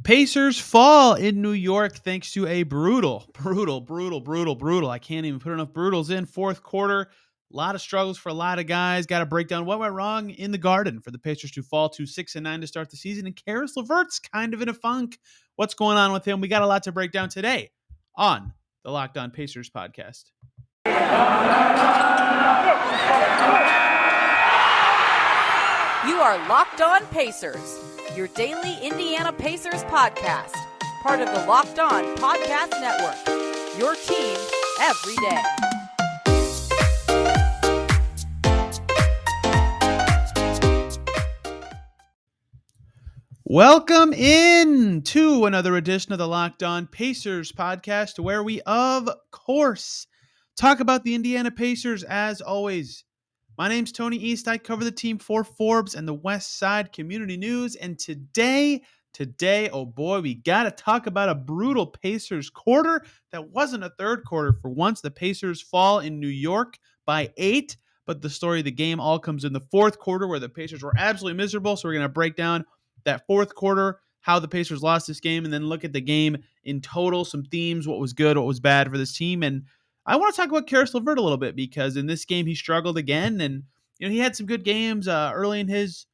Pacers fall in New York thanks to a brutal. I can't even put enough brutals in. Fourth quarter, a lot of struggles for a lot of guys. Got to break down what went wrong in the Garden for the Pacers to fall to 6-9 to start the season. And Caris LeVert's kind of in a funk. What's going on with him? We got a lot to break down today on the Locked On Pacers podcast. You are Locked On Pacers, your daily Indiana Pacers podcast, part of the Locked On Podcast Network, your team every day. Welcome in to another edition of the Locked On Pacers podcast, where we, of course, talk about the Indiana Pacers as always. My name's Tony East. I cover the team for Forbes and the West Side Community News. And today, oh boy, we got to talk about a brutal Pacers quarter that wasn't a third quarter for once. The Pacers fall in New York by 8, but the story of the game all comes in the fourth quarter where the Pacers were absolutely miserable. So we're going to break down that fourth quarter, how the Pacers lost this game, and then look at the game in total, some themes, what was good, what was bad for this team. And I want to talk about Caris LeVert a little bit because in this game he struggled again, and he had some good games early in his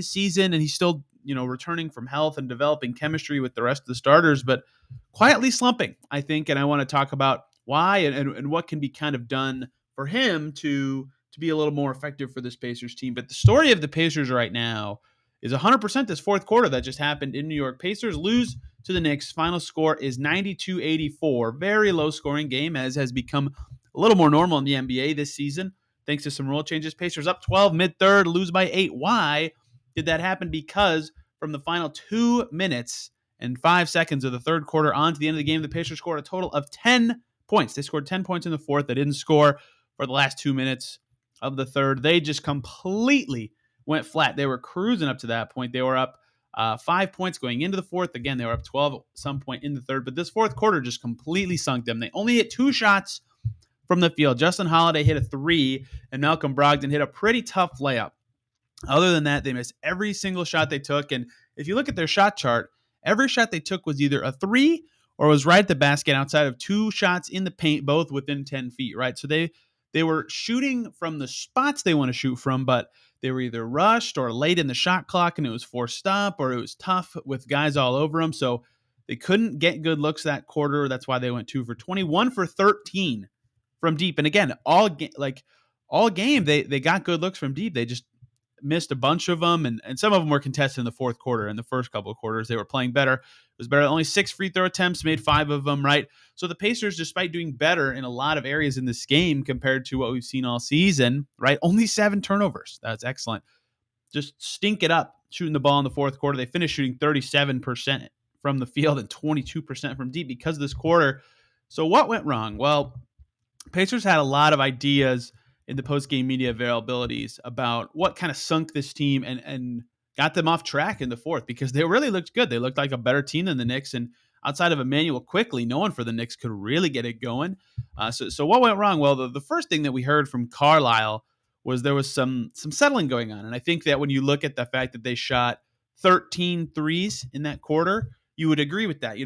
season, and he's still returning from health and developing chemistry with the rest of the starters, but quietly slumping, I think. And I want to talk about why and what can be kind of done for him to be a little more effective for this Pacers team. But the story of the Pacers right now is 100% this fourth quarter that just happened in New York. Pacers lose to the Knicks. Final score is 92-84. Very low scoring game, as has become a little more normal in the NBA this season, thanks to some rule changes. Pacers up 12 mid-third, lose by 8. Why did that happen? Because from the final 2 minutes and 5 seconds of the third quarter on to the end of the game, the Pacers scored a total of 10 points. They scored 10 points in the fourth. They didn't score for the last 2 minutes of the third. They just completely went flat. They were cruising up to that point. They were up 5 points going into the fourth. Again, they were up 12 at some point in the third, but this fourth quarter just completely sunk them. They only hit 2 shots from the field. Justin Holiday hit a 3, and Malcolm Brogdon hit a pretty tough layup. Other than that, they missed every single shot they took, and if you look at their shot chart, every shot they took was either a 3 or was right at the basket outside of 2 shots in the paint, both within 10 feet, right? So they were shooting from the spots they want to shoot from, but they were either rushed or late in the shot clock and it was forced up, or it was tough with guys all over them. So they couldn't get good looks that quarter. That's why they went 2 for 21 for 13 from deep. And again, all game, they got good looks from deep. They just missed a bunch of them, and some of them were contested in the fourth quarter. In the first couple of quarters, they were playing better. It was better. Only 6 free throw attempts, made 5 of them, right? So the Pacers, despite doing better in a lot of areas in this game compared to what we've seen all season, right? Only 7 turnovers. That's excellent. Just stink it up shooting the ball in the fourth quarter. They finished shooting 37% from the field and 22% from deep because of this quarter. So what went wrong? Well, Pacers had a lot of ideas in the post-game media availabilities about what kind of sunk this team and got them off track in the fourth, because they really looked good. They looked like a better team than the Knicks, and outside of Emmanuel Quickly, no one for the Knicks could really get it going. So what went wrong? Well, the first thing that we heard from Carlisle was there was some settling going on, and I think that when you look at the fact that they shot 13 threes in that quarter, you would agree with that.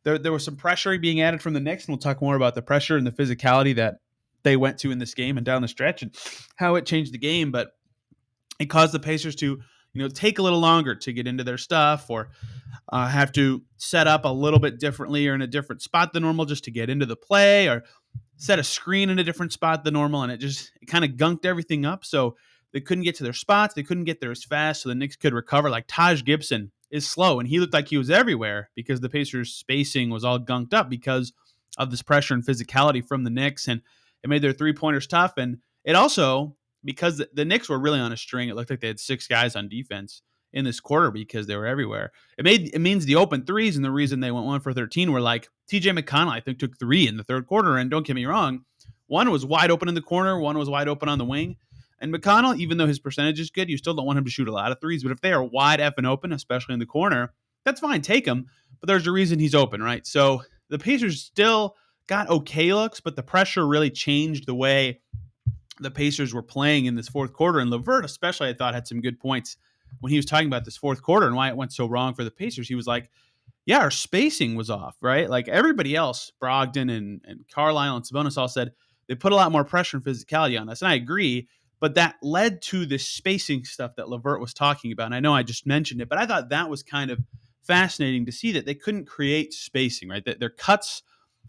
There was some pressure being added from the Knicks, and we'll talk more about the pressure and the physicality that they went to in this game and down the stretch and how it changed the game. But it caused the Pacers to, take a little longer to get into their stuff, or have to set up a little bit differently or in a different spot than normal just to get into the play, or set a screen in a different spot than normal. And it kind of gunked everything up. So they couldn't get to their spots. They couldn't get there as fast, so the Knicks could recover. Like Taj Gibson is slow, and he looked like he was everywhere because the Pacers' spacing was all gunked up because of this pressure and physicality from the Knicks. And it made their three-pointers tough. And it also, because the Knicks were really on a string, it looked like they had 6 guys on defense in this quarter because they were everywhere. It means the open threes, and the reason they went 1 for 13 were like TJ McConnell, I think, took 3 in the third quarter. And don't get me wrong, one was wide open in the corner, one was wide open on the wing. And McConnell, even though his percentage is good, you still don't want him to shoot a lot of threes. But if they are wide effing open, especially in the corner, that's fine. Take them. But there's a reason he's open, right? So the Pacers still got okay looks, but the pressure really changed the way the Pacers were playing in this fourth quarter. And LeVert, especially, I thought had some good points when he was talking about this fourth quarter and why it went so wrong for the Pacers, he was like, yeah, our spacing was off, right? Like everybody else, Brogdon and Carlisle and Sabonis all said they put a lot more pressure and physicality on us. And I agree, but that led to this spacing stuff that LeVert was talking about. And I know I just mentioned it, but I thought that was kind of fascinating to see that they couldn't create spacing, right? That their cuts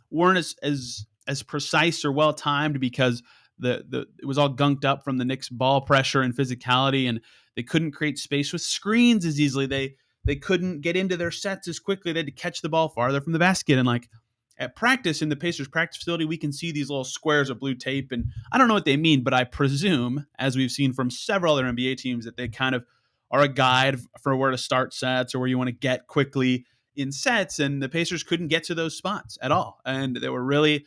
weren't as precise or well timed because the it was all gunked up from the Knicks ball pressure and physicality, and they couldn't create space with screens as easily. They couldn't get into their sets as quickly. They had to catch the ball farther from the basket. And like at practice in the Pacers practice facility, we can see these little squares of blue tape. And I don't know what they mean, but I presume, as we've seen from several other NBA teams, that they kind of are a guide for where to start sets or where you want to get quickly in sets. And the Pacers couldn't get to those spots at all. And they were really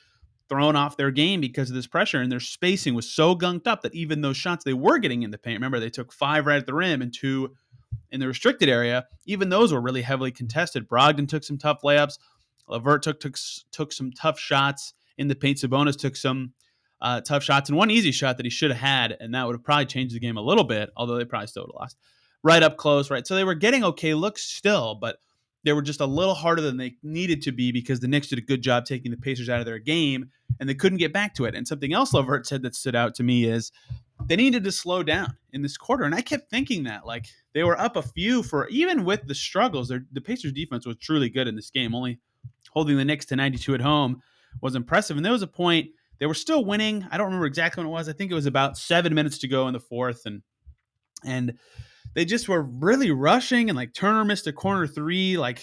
thrown off their game because of this pressure, and their spacing was so gunked up that even those shots they were getting in the paint, remember they took 5 right at the rim and 2 in the restricted area, even those were really heavily contested. Brogdon took some tough layups. LeVert took some tough shots in the paint. Sabonis took some tough shots, and one easy shot that he should have had, and that would have probably changed the game a little bit, although they probably still would have lost. Right up close, right? So they were getting okay looks still, but they were just a little harder than they needed to be because the Knicks did a good job taking the Pacers out of their game, and they couldn't get back to it. And something else LeVert said that stood out to me is they needed to slow down in this quarter. And I kept thinking that, like, they were up a few for, even with the struggles, the Pacers defense was truly good in this game. Only holding the Knicks to 92 at home was impressive. And there was a point they were still winning. I don't remember exactly when it was. I think it was about 7 minutes to go in the fourth. And they just were really rushing, and like Turner missed a corner three, like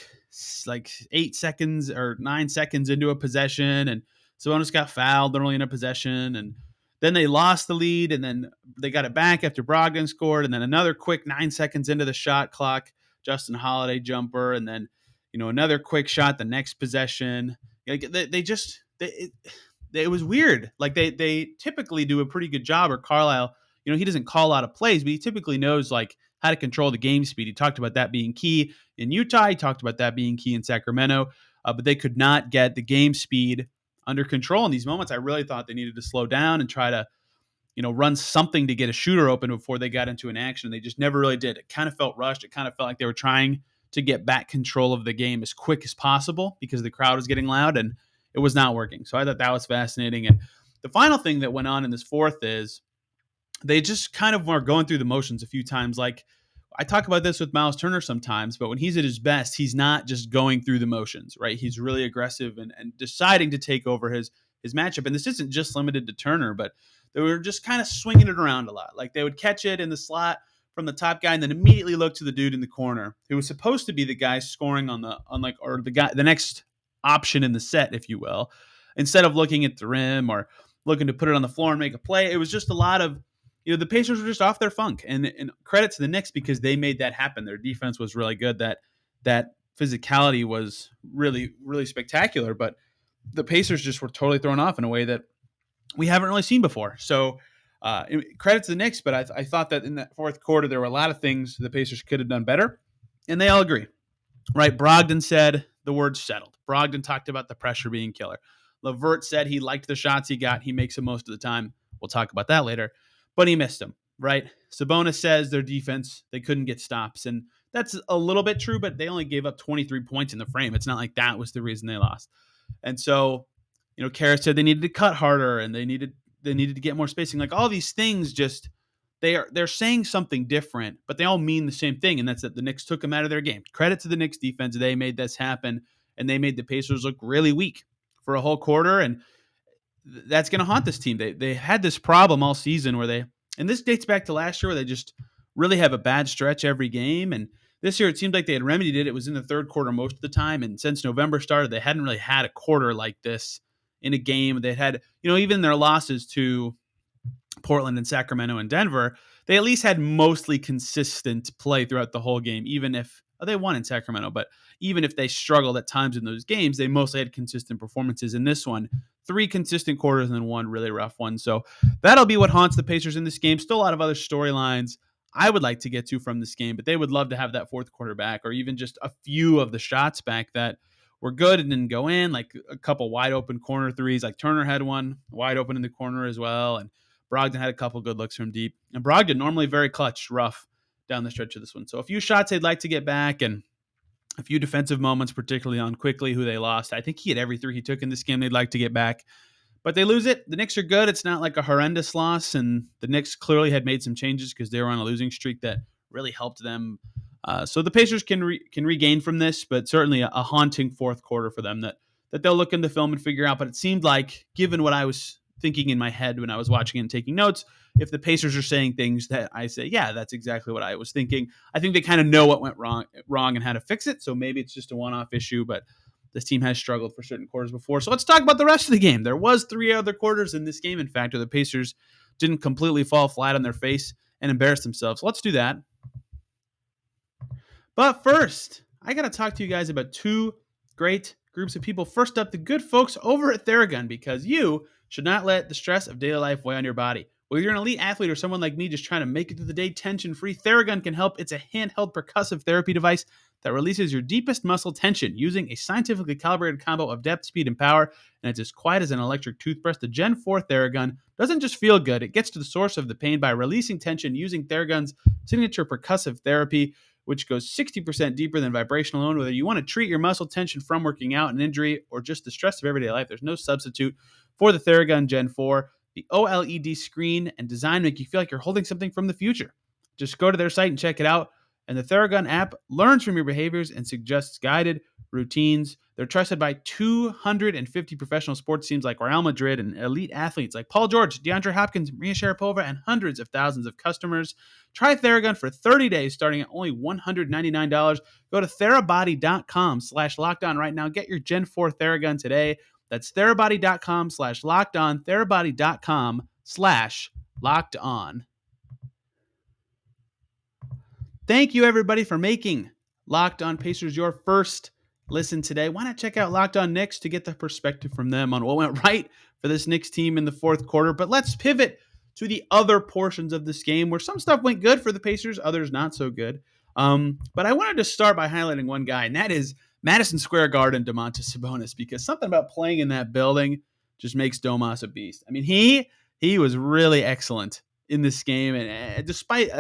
8 seconds or 9 seconds into a possession, and Sabonis got fouled early in a possession, and then they lost the lead, and then they got it back after Brogdon scored, and then another quick 9 seconds into the shot clock, Justin Holiday jumper, and then another quick shot the next possession. Like it was weird. Like they typically do a pretty good job. Or Carlisle, he doesn't call out of plays, but he typically knows like how to control the game speed. He talked about that being key in Utah. He talked about that being key in Sacramento, but they could not get the game speed under control in these moments. I really thought they needed to slow down and try to, run something to get a shooter open before they got into an action. They just never really did. It kind of felt rushed. It kind of felt like they were trying to get back control of the game as quick as possible because the crowd was getting loud, and it was not working. So I thought that was fascinating. And the final thing that went on in this fourth is they just kind of were going through the motions a few times. Like I talk about this with Miles Turner sometimes, but when he's at his best, he's not just going through the motions, right? He's really aggressive and deciding to take over his matchup. And this isn't just limited to Turner, but they were just kind of swinging it around a lot. Like they would catch it in the slot from the top guy and then immediately look to the dude in the corner who was supposed to be the guy scoring the next option in the set, if you will, instead of looking at the rim or looking to put it on the floor and make a play. It was just a lot of, the Pacers were just off their funk, and credit to the Knicks because they made that happen. Their defense was really good. That physicality was really, really spectacular, but the Pacers just were totally thrown off in a way that we haven't really seen before. So credit to the Knicks, but I thought that in that fourth quarter, there were a lot of things the Pacers could have done better, and they all agree. Right? Brogdon said the word settled. Brogdon talked about the pressure being killer. LeVert said he liked the shots he got. He makes them most of the time. We'll talk about that later. But he missed them, right? Sabonis says their defense, they couldn't get stops. And that's a little bit true, but they only gave up 23 points in the frame. It's not like that was the reason they lost. And so, Caris said they needed to cut harder and they needed to get more spacing. Like all these things just they're saying something different, but they all mean the same thing, and that's that the Knicks took them out of their game. Credit to the Knicks defense. They made this happen, and they made the Pacers look really weak for a whole quarter, and that's going to haunt this team. They had this problem all season and this dates back to last year where they just really have a bad stretch every game. And this year it seemed like they had remedied it. It was in the third quarter most of the time. And since November started, they hadn't really had a quarter like this in a game. They had, even their losses to Portland and Sacramento and Denver, they at least had mostly consistent play throughout the whole game, even if they won in Sacramento, but even if they struggled at times in those games, they mostly had consistent performances. In this one, 3 consistent quarters and then 1 really rough one. So that'll be what haunts the Pacers in this game. Still a lot of other storylines I would like to get to from this game, but they would love to have that fourth quarter back, or even just a few of the shots back that were good and didn't go in, like a couple wide open corner threes. Like Turner had one wide open in the corner as well, and Brogdon had a couple good looks from deep. And Brogdon, normally very clutch, rough, down the stretch of this one. So a few shots they'd like to get back and a few defensive moments, particularly on Quickly, who they lost. I think he had every three he took in this game they'd like to get back. But they lose it. The Knicks are good. It's not like a horrendous loss, and the Knicks clearly had made some changes because they were on a losing streak that really helped them. So the Pacers can regain from this, but certainly a haunting fourth quarter for them that they'll look into film and figure out. But it seemed like, given what I was thinking in my head when I was watching it and taking notes, if the Pacers are saying things that I say, yeah, that's exactly what I was thinking, I think they kind of know what went wrong and how to fix it. So maybe it's just a one-off issue, but this team has struggled for certain quarters before. So let's talk about the rest of the game. There was three other quarters in this game, in fact, where the Pacers didn't completely fall flat on their face and embarrass themselves. So let's do that. But first, I got to talk to you guys about two great groups of people. First up, the good folks over at Theragun, because you should not let the stress of daily life weigh on your body. Whether you're an elite athlete or someone like me just trying to make it through the day tension-free, Theragun can help. It's a handheld percussive therapy device that releases your deepest muscle tension using a scientifically calibrated combo of depth, speed, and power, and it's as quiet as an electric toothbrush. The Gen 4 Theragun doesn't just feel good, it gets to the source of the pain by releasing tension using Theragun's signature percussive therapy, which goes 60% deeper than vibration alone. Whether you want to treat your muscle tension from working out, an injury, or just the stress of everyday life, there's no substitute for the Theragun Gen 4. The OLED screen and design make you feel like you're holding something from the future. Just go to their site and check it out. And the Theragun app learns from your behaviors and suggests guided routines. They're trusted by 250 professional sports teams like Real Madrid and elite athletes like Paul George, DeAndre Hopkins, Maria Sharapova, and hundreds of thousands of customers. Try Theragun for 30 days starting at only $199. Go to therabody.com/lockedon right now. Get your Gen 4 Theragun today. That's therabody.com/lockedon, therabody.com/lockedon. Thank you, everybody, for making Locked On Pacers your first listen today. Why not check out Locked On Knicks to get the perspective from them on what went right for this Knicks team in the fourth quarter. But let's pivot to the other portions of this game where some stuff went good for the Pacers, others not so good. But I wanted to start by highlighting one guy, and that is Madison Square Garden Domantas Sabonis, because something about playing in that building just makes Domas a beast. I mean, he was really excellent in this game, and despite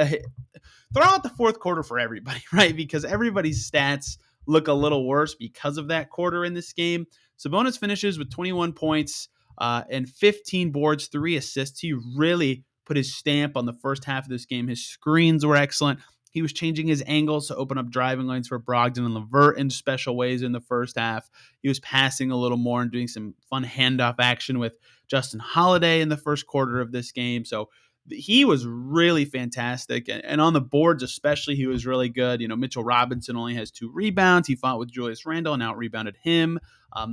throw out the fourth quarter for everybody, right? Because everybody's stats look a little worse because of that quarter in this game. Sabonis finishes with 21 points and 15 boards, 3 assists. He really put his stamp on the first half of this game. His screens were excellent. He was changing his angles to open up driving lanes for Brogdon and LeVert in special ways in the first half. He was passing a little more and doing some fun handoff action with Justin Holiday in the first quarter of this game. So he was really fantastic. And on the boards especially, he was really good. You know, Mitchell Robinson only has 2 rebounds. He fought with Julius Randle and out-rebounded him.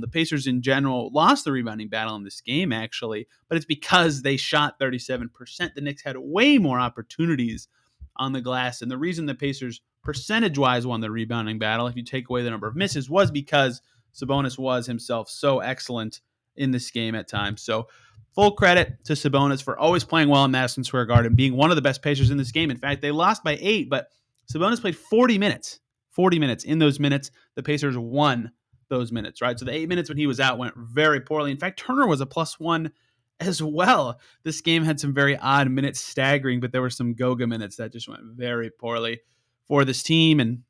The Pacers in general lost the rebounding battle in this game, actually, but it's because they shot 37%. The Knicks had way more opportunities on the glass. And the reason the Pacers percentage-wise won the rebounding battle, if you take away the number of misses, was because Sabonis was himself so excellent in this game at times. So full credit to Sabonis for always playing well in Madison Square Garden, being one of the best Pacers in this game. In fact, they lost by 8, but Sabonis played 40 minutes. 40 minutes. In those minutes, the Pacers won those minutes, right? So the 8 minutes when he was out went very poorly. In fact, Turner was a +1 as well. This game had some very odd minutes staggering, but there were some Goga minutes that just went very poorly for this team. And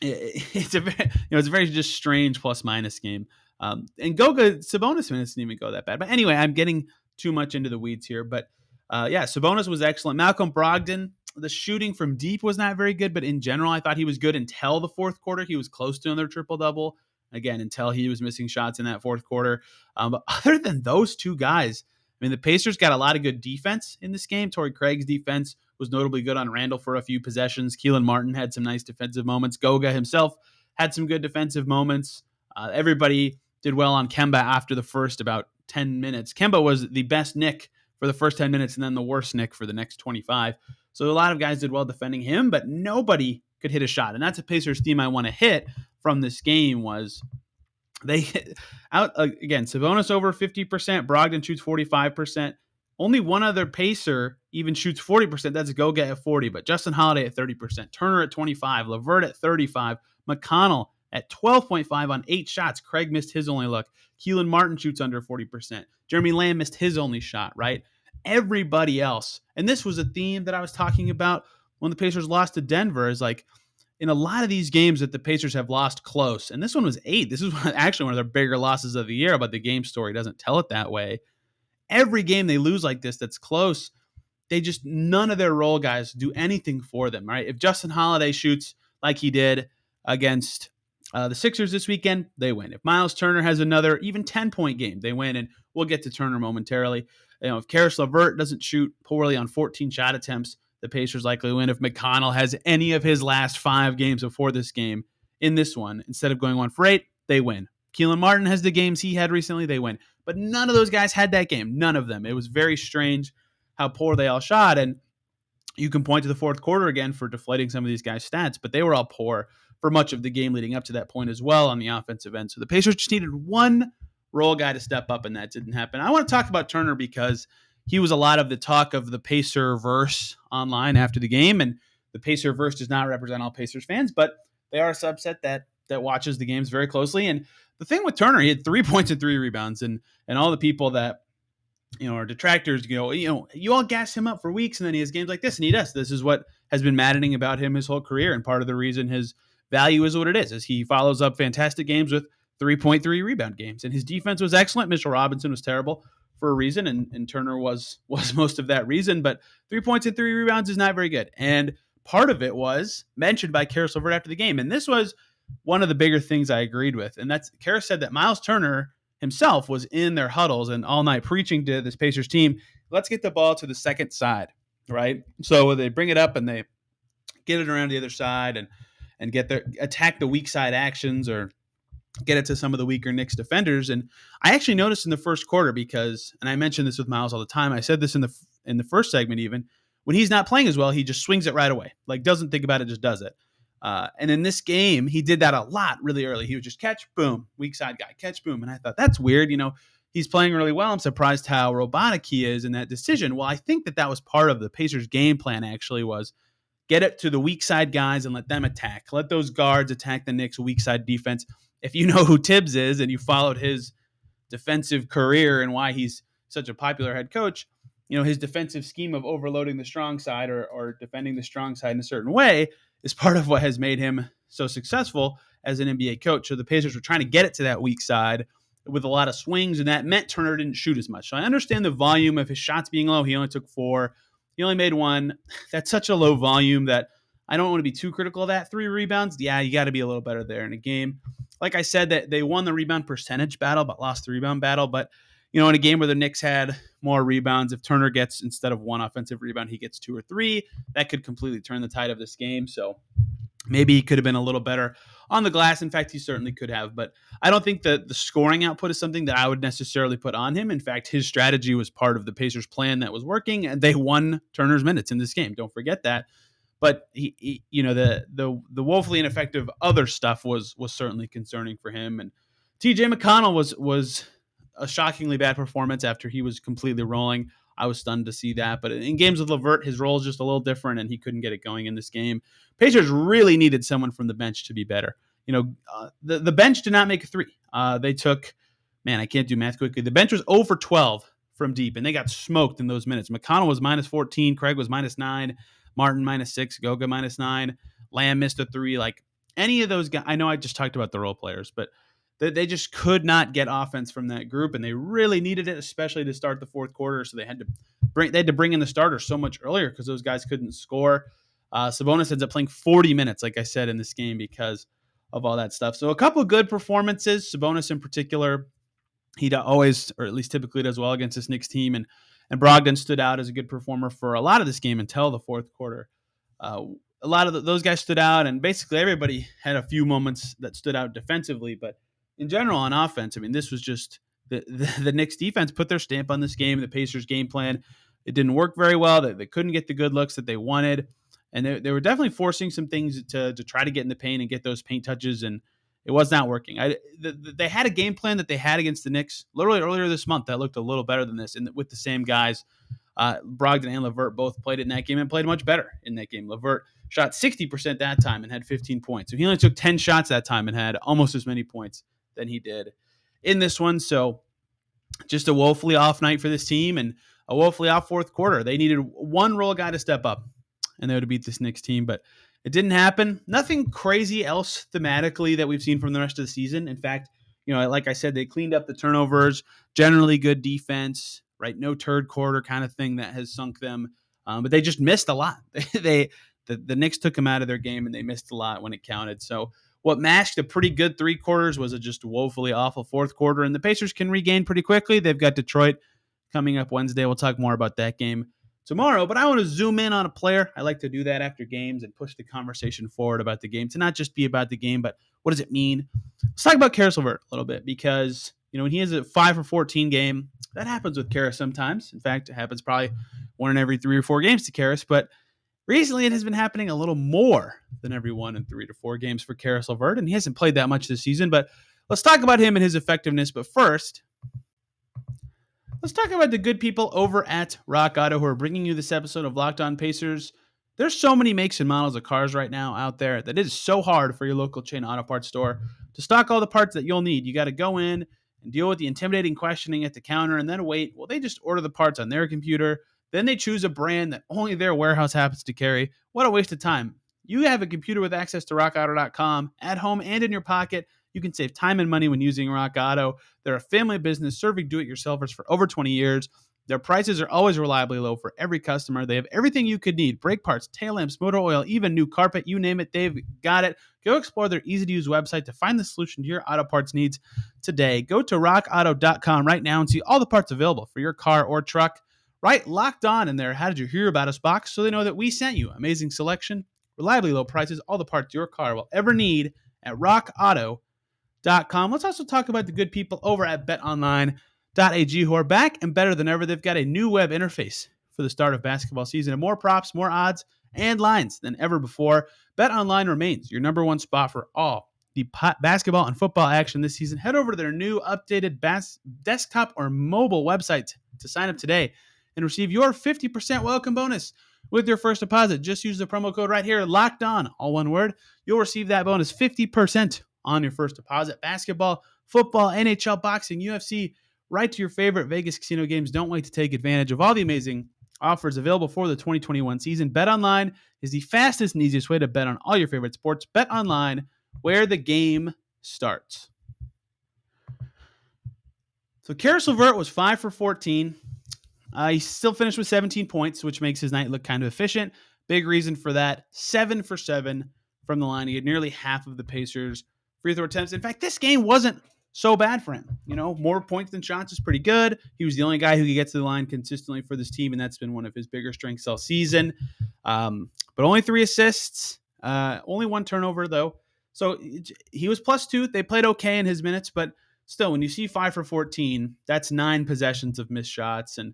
it's a very just strange plus-minus game. And Goga, Sabonis minutes didn't even go that bad. But anyway, I'm getting too much into the weeds here. But Sabonis was excellent. Malcolm Brogdon, the shooting from deep was not very good, but in general, I thought he was good until the fourth quarter. He was close to another triple-double. Again, until he was missing shots in that fourth quarter. But other than those two guys, I mean, the Pacers got a lot of good defense in this game. Torrey Craig's defense was notably good on Randle for a few possessions. Keelan Martin had some nice defensive moments. Goga himself had some good defensive moments. Everybody did well on Kemba after the first about 10 minutes. Kemba was the best Knick for the first 10 minutes and then the worst Knick for the next 25. So a lot of guys did well defending him, but nobody could hit a shot. And that's a Pacers theme I want to hit from this game was they hit out again. Sabonis over 50%. Brogdon shoots 45%. Only one other Pacer even shoots 40%. That's Goga at 40, but Justin Holiday at 30%. Turner at 25. LeVert at 35. McConnell at 12.5 on 8 shots. Craig missed his only look. Keelan Martin shoots under 40%. Jeremy Lamb missed his only shot, right? Everybody else, and this was a theme that I was talking about when the Pacers lost to Denver is like in a lot of these games that the Pacers have lost close, and this one was 8. This is actually one of their bigger losses of the year, but the game story doesn't tell it that way. Every game they lose like this that's close, they just none of their role guys do anything for them, right? If Justin Holiday shoots like he did against the Sixers this weekend, they win. If Miles Turner has another even 10-point game, they win, and we'll get to Turner momentarily. If Caris LeVert doesn't shoot poorly on 14 shot attempts, the Pacers likely win. If McConnell has any of his last 5 games before this game in this one, instead of going 1 for 8, they win. Keelan Martin has the games he had recently, they win. But none of those guys had that game. None of them. It was very strange how poor they all shot. And you can point to the fourth quarter again for deflating some of these guys' stats, but they were all poor for much of the game leading up to that point as well on the offensive end. So the Pacers just needed one role guy to step up, and that didn't happen. I want to talk about Turner because he was a lot of the talk of the Pacer-verse online after the game, and the Pacer-verse does not represent all Pacers fans, but they are a subset that watches the games very closely. And the thing with Turner, he had 3 points and 3 rebounds, and all the people that our detractors you all gas him up for weeks, and then he has games like this, and he does. This is what has been maddening about him his whole career, and part of the reason his value is what it is he follows up fantastic games with 3.3 rebound games, and his defense was excellent. Mitchell Robinson was terrible for a reason, and Turner was most of that reason, but 3 points and 3 rebounds is not very good, and part of it was mentioned by Caris LeVert after the game, and this was one of the bigger things I agreed with, and that's Caris said that Miles Turner himself was in their huddles and all night preaching to this Pacers team, let's get the ball to the second side, right? So they bring it up and they get it around the other side and get their attack the weak side actions or get it to some of the weaker Knicks defenders. And I actually noticed in the first quarter because, and I mentioned this with Miles all the time, I said this in the first segment even, when he's not playing as well, he just swings it right away. Like doesn't think about it, just does it. And in this game, he did that a lot really early. He would just catch, boom, weak side guy, catch, boom. And I thought, that's weird. He's playing really well. I'm surprised how robotic he is in that decision. Well, I think that was part of the Pacers' game plan, actually, was get it to the weak side guys and let them attack. Let those guards attack the Knicks' weak side defense. If you know who Tibbs is and you followed his defensive career and why he's such a popular head coach, his defensive scheme of overloading the strong side or defending the strong side in a certain way is part of what has made him so successful as an NBA coach. So the Pacers were trying to get it to that weak side with a lot of swings, and that meant Turner didn't shoot as much. So I understand the volume of his shots being low. He only took 4. He only made 1. That's such a low volume that I don't want to be too critical of that. 3 rebounds, yeah, you got to be a little better there in a game. Like I said, that they won the rebound percentage battle, but lost the rebound battle. But, in a game where the Knicks had more rebounds, if Turner gets, instead of 1 offensive rebound, he gets 2 or 3, that could completely turn the tide of this game. So maybe he could have been a little better on the glass. In fact, he certainly could have. But I don't think that the scoring output is something that I would necessarily put on him. In fact, his strategy was part of the Pacers' plan that was working, and they won Turner's minutes in this game. Don't forget that. But he the woefully ineffective other stuff was certainly concerning for him. And TJ McConnell was a shockingly bad performance after he was completely rolling. I was stunned to see that. But in games with LeVert, his role is just a little different, and he couldn't get it going in this game. Pacers really needed someone from the bench to be better. The bench did not make a 3. They took, I can't do math quickly. The bench was 0 for 12 from deep, and they got smoked in those minutes. McConnell was minus 14. Craig was minus 9. Martin minus 6. Goga minus 9. Lamb missed a 3. Like any of those guys, I know I just talked about the role players, but they just could not get offense from that group, and they really needed it, especially to start the fourth quarter. So they had to bring in the starters so much earlier because those guys couldn't score. Sabonis ends up playing 40 minutes, like I said, in this game because of all that stuff. So a couple of good performances. Sabonis in particular, he always, or at least typically, does well against this Knicks team, and Brogdon stood out as a good performer for a lot of this game until the fourth quarter. A lot of those guys stood out, and basically everybody had a few moments that stood out defensively, but in general, on offense, this was just the Knicks defense put their stamp on this game. The Pacers game plan, it didn't work very well. They couldn't get the good looks that they wanted, and they were definitely forcing some things to try to get in the paint and get those paint touches, and it was not working. They had a game plan that they had against the Knicks literally earlier this month that looked a little better than this, and with the same guys. Brogdon and LeVert both played in that game and played much better in that game. LeVert shot 60% that time and had 15 points. So he only took 10 shots that time and had almost as many points than he did in this one. So just a woefully off night for this team and a woefully off fourth quarter. They needed one role guy to step up. and they would have beat this Knicks team, but it didn't happen. Nothing crazy else thematically that we've seen from the rest of the season. In fact, like I said, they cleaned up the turnovers, generally good defense, right? No third quarter kind of thing that has sunk them. But they just missed a lot. The Knicks took them out of their game, and they missed a lot when it counted. So what masked a pretty good 3 quarters was a just woefully awful 4th quarter, and the Pacers can regain pretty quickly. They've got Detroit coming up Wednesday. We'll talk more about that game tomorrow, but I want to zoom in on a player. I like to do that after games and push the conversation forward about the game to not just be about the game, but what does it mean? Let's talk about Caris LeVert a little bit, because when he has a 5 for 14 game, that happens with Caris sometimes. In fact, it happens probably 1 in every 3 or 4 games to Caris, but recently it has been happening a little more than every 1 in 3 to 4 games for Caris LeVert, and he hasn't played that much this season. But let's talk about him and his effectiveness. But first, let's talk about the good people over at Rock Auto who are bringing you this episode of Locked On Pacers. There's so many makes and models of cars right now out there that it is so hard for your local chain auto parts store to stock all the parts that you'll need. You got to go in and deal with the intimidating questioning at the counter and then wait. Well, they just order the parts on their computer. Then they choose a brand that only their warehouse happens to carry. What a waste of time. You have a computer with access to rockauto.com at home and in your pocket. You can save time and money when using Rock Auto. They're a family business serving do-it-yourselfers for over 20 years. Their prices are always reliably low for every customer. They have everything you could need: brake parts, tail lamps, motor oil, even new carpet. You name it, they've got it. Go explore their easy-to-use website to find the solution to your auto parts needs today. Go to rockauto.com right now and see all the parts available for your car or truck. Right, Locked On in there. How did you hear about us box, so they know that we sent you. Amazing selection, reliably low prices, all the parts your car will ever need at rockauto.com. Let's also talk about the good people over at BetOnline AG who are back and better than ever. They've got a new web interface for the start of basketball season, and more props, more odds, and lines than ever before. BetOnline remains your number one spot for all the basketball and football action this season. Head over to their new updated desktop or mobile website to sign up today and receive your 50% welcome bonus with your first deposit. Just use the promo code right here, Locked On, all one word. You'll receive that bonus 50% on your first deposit. Basketball, football, NHL, boxing, UFC, right to your favorite Vegas casino games. Don't wait to take advantage of all the amazing offers available for the 2021 season. BetOnline is the fastest and easiest way to bet on all your favorite sports. BetOnline, where the game starts. So Caris LeVert was 5 for 14. He still finished with 17 points, which makes his night look kind of efficient. Big reason for that, 7 for 7 from the line. He had nearly half of the Pacers' free throw attempts. In fact, this game wasn't so bad for him. More points than shots is pretty good. He was the only guy who could get to the line consistently for this team, and that's been one of his bigger strengths all season. But only 3 assists, only 1 turnover, though. So he was +2. They played okay in his minutes, but still, when you see 5 for 14, that's 9 possessions of missed shots. And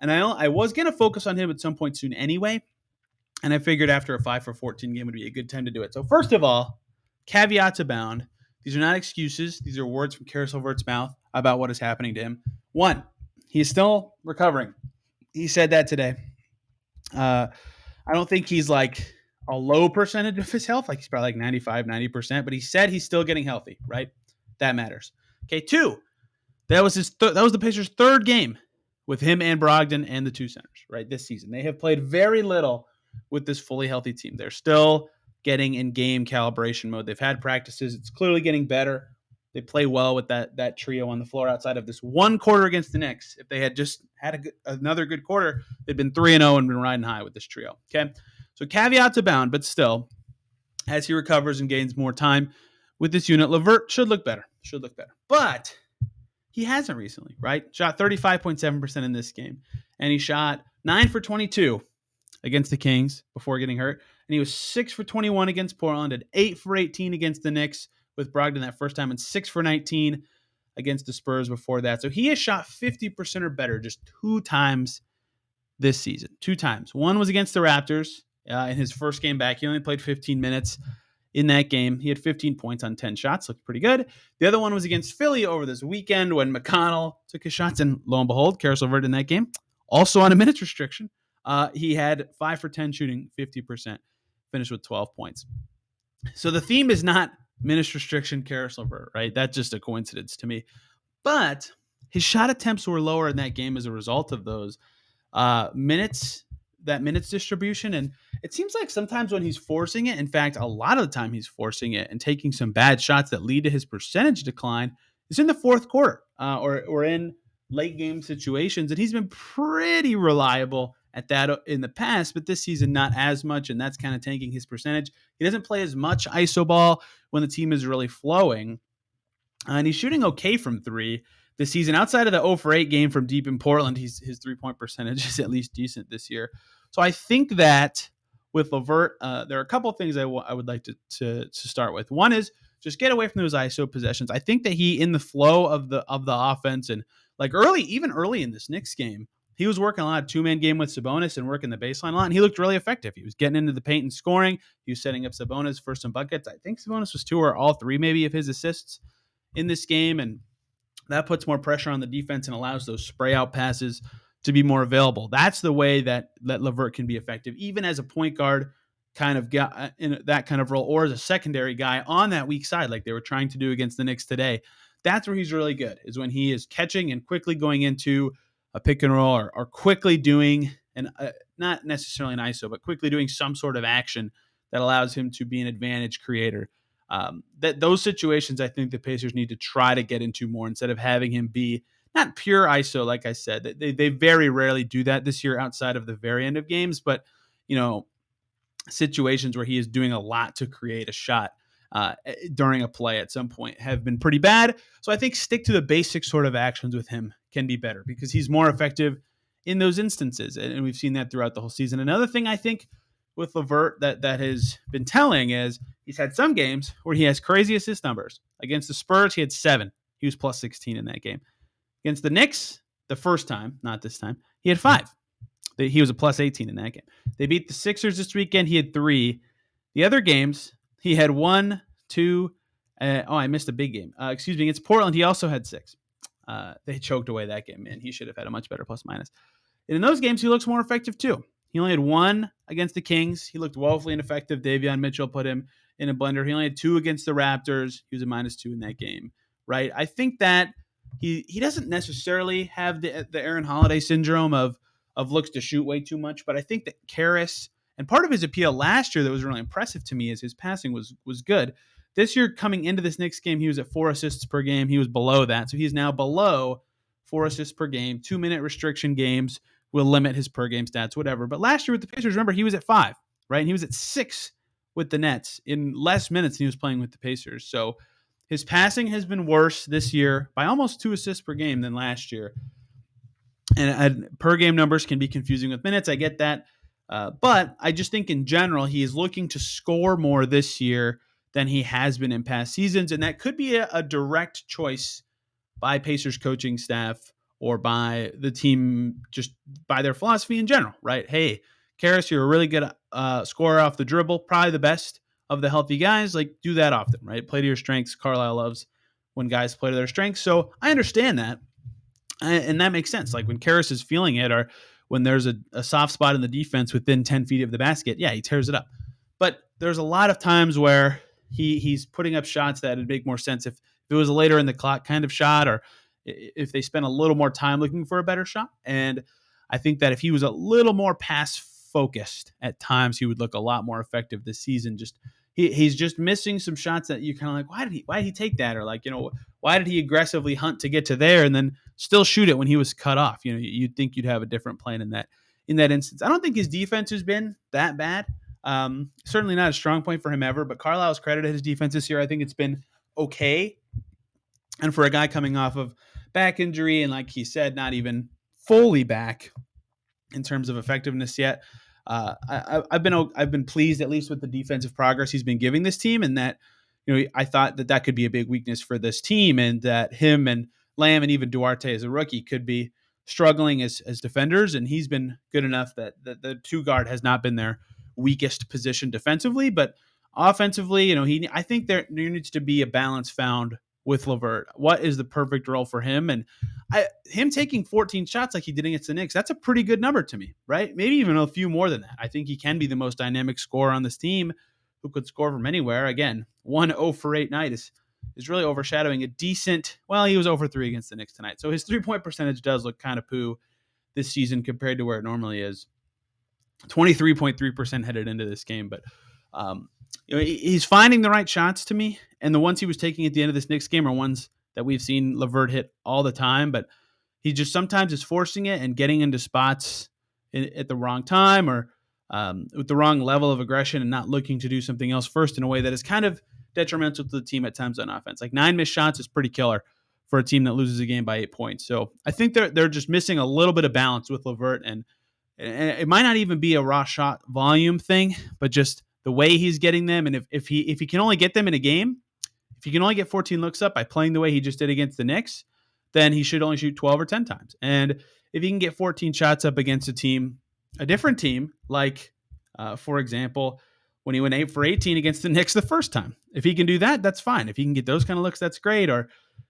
I was going to focus on him at some point soon anyway, and I figured after a 5 for 14 game would be a good time to do it. So first of all, caveats abound. These are not excuses. These are words from Caris LeVert's mouth about what is happening to him. 1, he's still recovering. He said that today. I don't think he's like a low percentage of his health. Like he's probably like 95, 90%, but he said he's still getting healthy, right? That matters. Okay, 2, that was the Pacers' 3rd game with him and Brogdon and the 2 centers, right, this season. They have played very little with this fully healthy team. They're still getting in game calibration mode. They've had practices. It's clearly getting better. They play well with that trio on the floor outside of this 1 quarter against the Knicks. If they had just had another good quarter, they'd been 3-0 and been riding high with this trio. Okay, so caveats abound, but still, as he recovers and gains more time with this unit, LeVert should look better. But he hasn't recently, right? Shot 35.7% in this game, and he shot 9 for 22 against the Kings before getting hurt. And he was 6 for 21 against Portland, and 8 for 18 against the Knicks with Brogdon that first time, and 6 for 19 against the Spurs before that. So he has shot 50% or better just 2 times this season. 2 times. One was against the Raptors in his first game back. He only played 15 minutes in that game. He had 15 points on 10 shots. Looked pretty good. The other one was against Philly over this weekend when McConnell took his shots, and lo and behold, Caris LeVert in that game, also on a minutes restriction. He had 5 for 10 shooting, 50%, finished with 12 points. So the theme is not minutes restriction, Caris LeVert, right? That's just a coincidence to me. But his shot attempts were lower in that game as a result of those minutes that minutes distribution. And it seems like sometimes when he's forcing it, in fact, a lot of the time he's forcing it and taking some bad shots that lead to his percentage decline, is in the fourth quarter or in late game situations. And he's been pretty reliable at that in the past, but this season not as much, and that's kind of tanking his percentage. He doesn't play as much ISO ball when the team is really flowing, and he's shooting okay from three this season. Outside of the 0 for 8 game from deep in Portland, his 3-point percentage is at least decent this year. So I think that with LeVert, there are a couple of things I would like to start with. One is just get away from those ISO possessions. I think that he, in the flow of the offense, and like even early in this Knicks game, he was working a lot of two-man game with Sabonis and working the baseline a lot, and he looked really effective. He was getting into the paint and scoring. He was setting up Sabonis for some buckets. I think Sabonis was 2 or all 3 maybe of his assists in this game, and that puts more pressure on the defense and allows those spray out passes to be more available. That's the way that LeVert can be effective, even as a point guard kind of got in that kind of role, or as a secondary guy on that weak side, like they were trying to do against the Knicks today. That's where he's really good, is when he is catching and quickly going into a pick and roll, or quickly doing, and not necessarily an ISO, but quickly doing some sort of action that allows him to be an advantage creator. That those situations, I think the Pacers need to try to get into more, instead of having him be not pure ISO. Like I said, they very rarely do that this year outside of the very end of games, but situations where he is doing a lot to create a shot during a play at some point have been pretty bad. So I think stick to the basic sort of actions with him can be better, because he's more effective in those instances. And we've seen that throughout the whole season. Another thing I think with LeVert that has been telling is he's had some games where he has crazy assist numbers. Against the Spurs, he had 7. He was plus 16 in that game. Against the Knicks, the first time, not this time, he had 5. He was a plus 18 in that game. They beat the Sixers this weekend. He had 3. The other games, he had 1, 2. I missed a big game. Against Portland, he also had 6. They choked away that game, man. He should have had a much better plus minus. And in those games, he looks more effective too. He only had 1 against the Kings. He looked woefully ineffective. Davion Mitchell put him in a blender. He only had 2 against the Raptors. He was a -2 in that game, right? I think that he doesn't necessarily have the Aaron Holiday syndrome of looks to shoot way too much, but I think that Caris, and part of his appeal last year that was really impressive to me, is his passing was good. This year, coming into this Knicks game, he was at 4 assists per game. He was below that, so he's now below 4 assists per game. 2-minute restriction games will limit his per game stats, whatever. But last year with the Pacers, remember, he was at 5, right? And he was at 6 with the Nets in less minutes than he was playing with the Pacers. So his passing has been worse this year by almost 2 assists per game than last year. And per game numbers can be confusing with minutes. I get that. But I just think in general, he is looking to score more this year than he has been in past seasons. And that could be a direct choice by Pacers coaching staff, or by the team, just by their philosophy in general, right? Hey, Caris, you're a really good scorer off the dribble, probably the best of the healthy guys. Like, do that often, right? Play to your strengths. Carlisle loves when guys play to their strengths. So I understand that. And that makes sense. Like when Caris is feeling it, or when there's a soft spot in the defense within 10 feet of the basket, yeah, he tears it up. But there's a lot of times where he's putting up shots that would make more sense if it was a later in the clock kind of shot, or if they spent a little more time looking for a better shot. And I think that if he was a little more pass focused at times, he would look a lot more effective this season. Just he's just missing some shots that you kind of like, why did he take that? Or like, why did he aggressively hunt to get to there and then still shoot it when he was cut off? You'd think you'd have a different plan in that instance. I don't think his defense has been that bad. Certainly not a strong point for him ever, but Carlisle's credited his defense this year. I think it's been okay. And for a guy coming off of back injury, and like he said, not even fully back in terms of effectiveness yet, I've been pleased, at least with the defensive progress he's been giving this team, and that I thought that could be a big weakness for this team, and that him and Lamb and even Duarte as a rookie could be struggling as defenders, and he's been good enough that the 2 guard has not been their weakest position defensively, but offensively, I think there needs to be a balance found with LeVert. What is the perfect role for him? And him taking 14 shots like he did against the Knicks, that's a pretty good number to me, right? Maybe even a few more than that. I think he can be the most dynamic scorer on this team, who could score from anywhere. Again, 1 0 for 8 night is really overshadowing a decent, well, he was 0 for 3 against the Knicks tonight. So his 3-point percentage does look kind of poo this season compared to where it normally is. 23.3% headed into this game. But he's finding the right shots to me. And the ones he was taking at the end of this Knicks game are ones that we've seen LeVert hit all the time. But he just sometimes is forcing it and getting into spots at the wrong time, or with the wrong level of aggression, and not looking to do something else first in a way that is kind of detrimental to the team at times on offense. Like 9 missed shots is pretty killer for a team that loses a game by 8 points. So I think they're just missing a little bit of balance with LeVert, and it might not even be a raw shot volume thing, but just the way he's getting them. And if he can only get them in a game, if he can only get 14 looks up by playing the way he just did against the Knicks, then he should only shoot 12 or 10 times. And if he can get 14 shots up against a different team, like, for example, when he went 8 for 18 against the Knicks the first time, if he can do that, that's fine. If he can get those kind of looks, that's great. Or,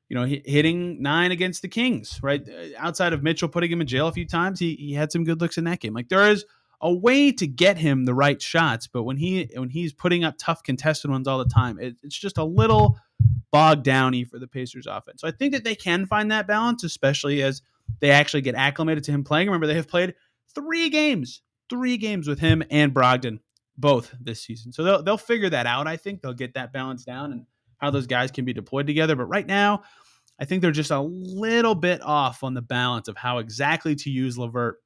hitting 9 against the Kings, right? Outside of Mitchell putting him in jail a few times, he had some good looks in that game. Like, there is a way to get him the right shots, but when he's putting up tough contested ones all the time, it's just a little bogged downy for the Pacers offense. So I think that they can find that balance, especially as they actually get acclimated to him playing. Remember, they have played 3 games with him and Brogdon both this season. So they'll figure that out. I think they'll get that balance down and how those guys can be deployed together. But right now, I think they're just a little bit off on the balance of how exactly to use LeVert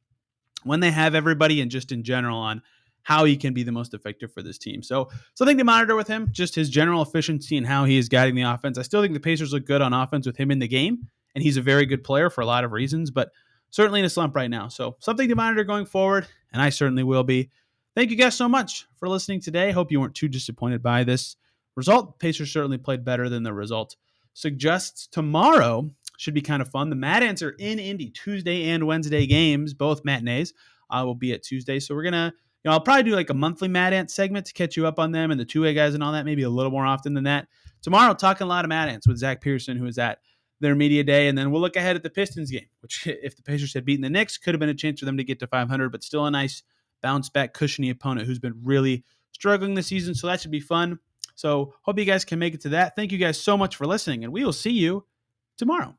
when they have everybody, and just in general on how he can be the most effective for this team. So something to monitor with him, just his general efficiency and how he is guiding the offense. I still think the Pacers look good on offense with him in the game, and he's a very good player for a lot of reasons, but certainly in a slump right now. So something to monitor going forward, and I certainly will be. Thank you guys so much for listening today. Hope you weren't too disappointed by this result. Pacers certainly played better than the result suggests. Tomorrow should be kind of fun. The Mad Ants are in Indy, Tuesday and Wednesday games, both matinees. Will be at Tuesday. So we're going to, I'll probably do like a monthly Mad Ants segment to catch you up on them and the two-way guys and all that, maybe a little more often than that. Tomorrow, talking a lot of Mad Ants with Zach Pearson, who is at their media day. And then we'll look ahead at the Pistons game, which if the Pacers had beaten the Knicks, could have been a chance for them to get to 500, but still a nice bounce back, cushiony opponent who's been really struggling this season. So that should be fun. So hope you guys can make it to that. Thank you guys so much for listening, and we will see you tomorrow.